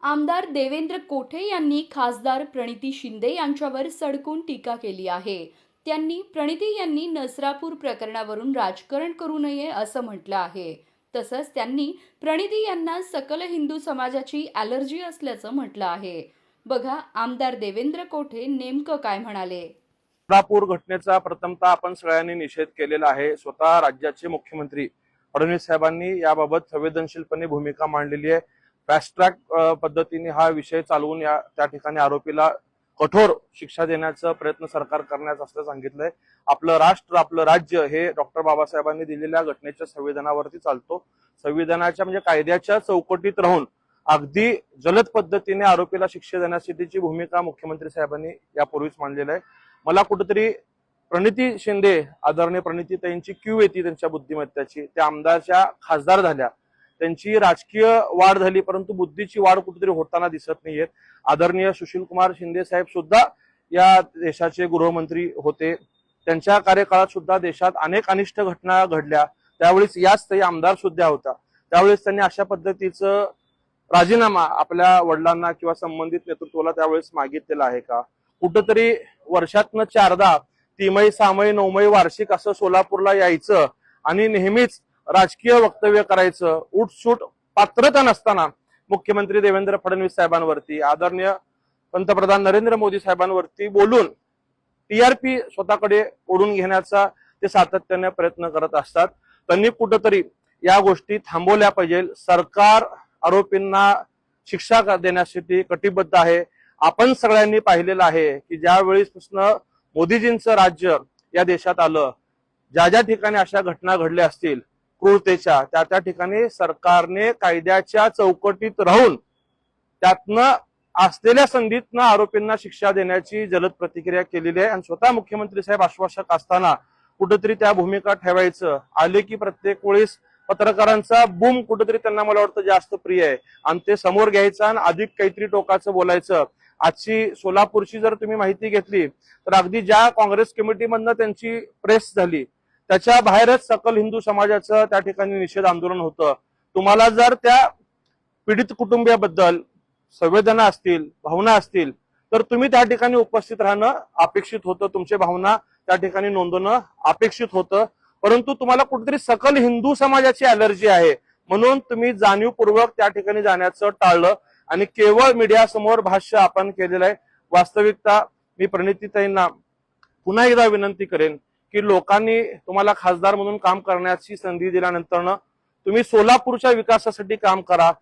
आमदार देवेंद्र कोठे यांनी खासदार प्रणिती शिंदे यांच्यावर सडकून टीका केली आहे। त्यांनी प्रणिती यांनी नसरापूर प्रकरणावरून राजकारण करू नये असं म्हटलं आहे। तसंच त्यांनी प्रणिती यांना सकल हिंदू समाजाची ॲलर्जी असल्याचं म्हटलं आहे। बघा आमदार देवेंद्र कोठे नेमकं काय म्हणाले। नसरापूर घटनेचा प्रथमतः आपण सगळ्यांनी निषेध केलेला आहे। स्वतः राज्याचे मुख्यमंत्री फडणवीस साहेबांनी याबाबत संवेदनशीलपणे भूमिका मांडलेली आहे। फास्ट ट्रॅक पद्धतीने हा विषय चालवून त्या ठिकाणी आरोपीला कठोर शिक्षा देण्याचा प्रयत्न सरकार करण्यास असं सांगितलंय। आपलं राष्ट्र आपलं राज्य हे डॉक्टर बाबासाहेबांनी दिलेल्या घटनेच्या संविधानावरती चालतो। संविधानाच्या म्हणजे कायद्याच्या चौकटीत राहून अगदी जलद पद्धतीने आरोपीला शिक्षा देण्यासाठीची भूमिका मुख्यमंत्री साहेबांनी यापूर्वीच मांडलेली आहे। मला कुठेतरी प्रणिती शिंदे आदरणीय प्रणितीताईंची क्यू येते त्यांच्या बुद्धिमत्तेची। त्या आमदारच्या खासदार झाल्या, त्यांची राजकीय वाढ झाली, परंतु बुद्धीची वाढ कुठेतरी होताना दिसत नाहीये। आदरणीय सुशीलकुमार शिंदे साहेब सुद्धा या देशाचे गृहमंत्री होते। त्यांच्या कार्यकाळात सुद्धा देशात अनेक अनिष्ट घटना घडल्या, त्यावेळेस याच ताई आमदार सुद्धा होता। त्यावेळेस त्यांनी अशा पद्धतीचं राजीनामा आपल्या वडिलांना किंवा संबंधित नेतृत्वाला त्यावेळेस मागितलेला आहे का? कुठंतरी वर्षातनं 4दा 3मै 6मै 9मै वार्षिक असं सोलापूरला यायचं आणि नेहमीच राजकीय वक्तव्य करायचं, उठसूट पात्रता नसताना मुख्यमंत्री देवेंद्र फडणवीस साहेबांवरती, आदरणीय पंतप्रधान नरेंद्र मोदी साहेबांवरती बोलून टीआरपी स्वतःकडे ओढून घेण्याचा ते सातत्याने प्रयत्न करत असतात। त्यांनी कुठंतरी या गोष्टी थांबवल्या पाहिजे। सरकार आरोपींना शिक्षा देण्यासाठी कटिबद्ध आहे। आपण सगळ्यांनी पाहिलेलं आहे की ज्या वेळेसपासून मोदीजींचं राज्य या देशात आलं, ज्या ज्या ठिकाणी अशा घटना घडल्या असतील क्रूरतेच्या, त्या ठिकाणी सरकारने कायद्याच्या चौकटीत राहून त्यातनं असलेल्या संधीतनं आरोपींना शिक्षा देण्याची जलद प्रतिक्रिया केलेली आहे। आणि स्वतः मुख्यमंत्री साहेब आश्वासक असताना कुठेतरी त्या भूमिका ठेवायचं आले की प्रत्येक वेळेस पत्रकारांचा बूम कुठेतरी त्यांना मला वाटतं जास्त प्रिय आहे आणि ते समोर घ्यायचं आणि अधिक काहीतरी टोकाचं बोलायचं। आजची सोलापूरची जर तुम्ही माहिती घेतली तर अगदी ज्या काँग्रेस कमिटीमधनं त्यांची प्रेस झाली त्याच्या बाहेरच सकल हिंदू समाजाचं त्या ठिकाणी निषेध आंदोलन होतं। तुम्हाला जर त्या पीडित कुटुंबियाबद्दल संवेदना असतील, भावना असतील तर तुम्ही त्या ठिकाणी उपस्थित राहणं अपेक्षित होतं, तुमच्या भावना त्या ठिकाणी नोंदवणं अपेक्षित होतं। परंतु तुम्हाला कुठेतरी सकल हिंदू समाजाची ॲलर्जी आहे म्हणून तुम्ही जाणीवपूर्वक त्या ठिकाणी जाण्याचं टाळलं आणि केवळ मीडिया समोर भाष्य आपण केलेलं आहे। वास्तविकता मी प्रणितीताईंना पुन्हा एकदा विनंती करेन की लोकांनी तुम्हाला खासदार म्हणून काम करण्याची संधी दिल्यानंतर तुम्ही सोलापूरच्या विकासासाठी काम करा।